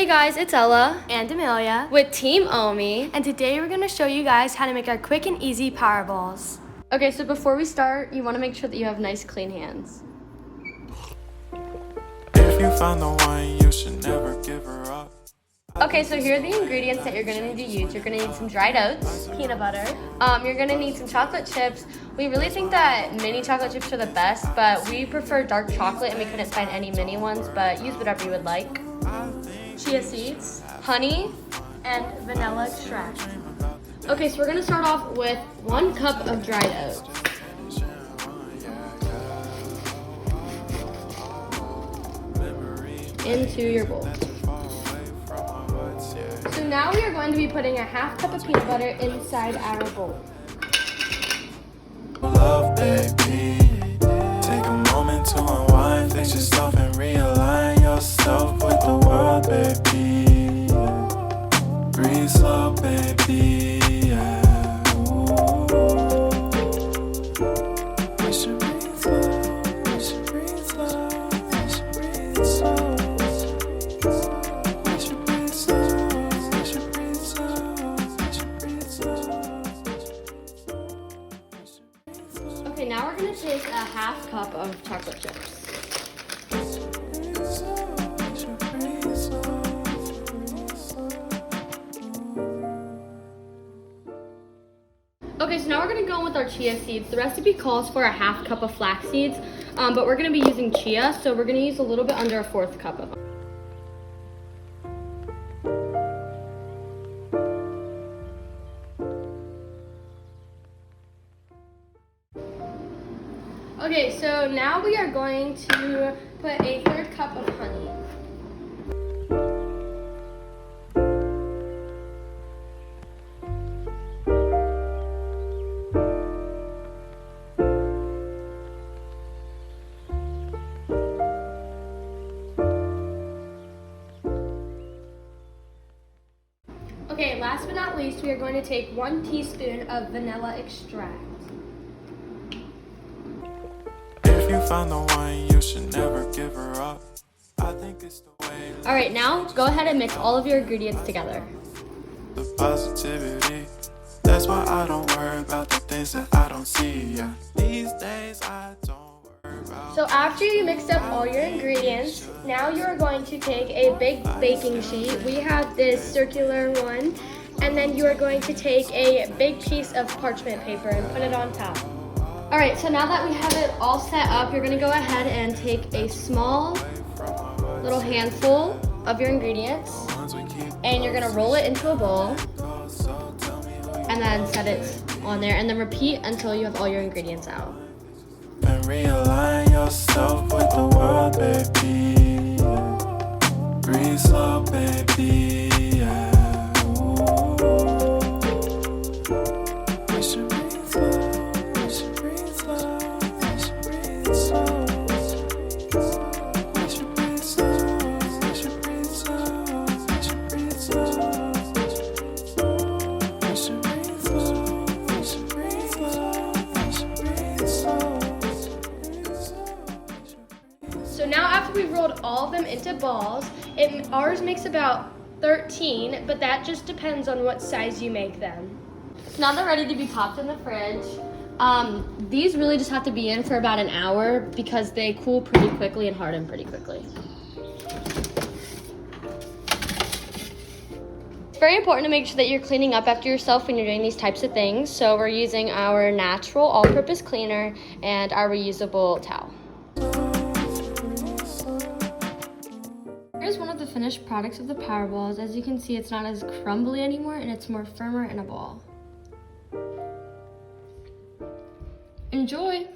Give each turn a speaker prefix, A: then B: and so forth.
A: Hey guys, it's Ella
B: and Amelia
A: with Team OMie.
B: and today we're going to show you guys how to make our quick and easy power balls.
A: Okay, so before we start, you want to make sure that you have nice clean hands.
C: If you find the one, you should never give her up.
A: Okay, so here are the ingredients that you're going to need to use. You're going to need some dried oats,
B: Peanut butter,
A: you're going to need some chocolate chips. We really think that mini chocolate chips are the best, but we prefer dark chocolate and we couldn't find any mini ones, but use whatever you would like.
B: chia seeds,
A: Honey.
B: and vanilla extract.
A: Okay, so we're going to start off with 1 cup of dried oats. Into your bowl. So now we are going to be putting a 1/2 cup of peanut butter inside our bowl.
C: Love, baby. Take a moment to unwind, fix yourself and realign yourself with the world, baby. Breathe slow, baby. Yeah. We should breathe slow. We should breathe slow. We should breathe slow. We should breathe slow. We should breathe slow. We should breathe slow.
A: Okay, now we're going to take a 1/2 cup of chocolate chips. Okay, so now we're going to go in with our chia seeds. The recipe calls for a 1/2 cup of flax seeds, but we're going to be using chia, so we're going to use a little bit under a 1/4 cup of them. Okay, so now we are going to put a 1/3 cup of honey. Okay, last but not least, we are going to take 1 teaspoon of vanilla extract.
C: If you find the one, you should never give her up. I think it's the way.
A: All right, now go ahead and mix all of your ingredients together.
C: The positivity. That's why I don't worry about the things that I don't see. Yeah. These days I don't worry about.
A: So after you mixed up all your ingredients, now you are going to take a big baking sheet. We have this circular one, and then you are going to take a big piece of parchment paper and put it on top. All right, so now that we have it all set up, you're gonna go ahead and take a small little handful of your ingredients, and you're gonna roll it into a bowl, and then set it on there, and then repeat until you have all your ingredients out.
C: And realign yourself with the world, baby. Breathe slow, baby. Yeah. We should breathe slow. We should breathe slow. We should breathe slow. We should breathe slow. We should breathe slow. We should breathe slow. We should breathe slow. We should breathe slow. We should breathe slow.
A: So now after we've rolled all of them into balls, ours makes about 13, but that just depends on what size you make them. So now they're ready to be popped in the fridge. These really just have to be in for about an hour because they cool pretty quickly and harden pretty quickly. It's very important to make sure that you're cleaning up after yourself when you're doing these types of things. So we're using our natural all-purpose cleaner and our reusable towel. Here's one of the finished products of the power balls. As you can see, it's not as crumbly anymore and it's more firmer in a ball. Enjoy!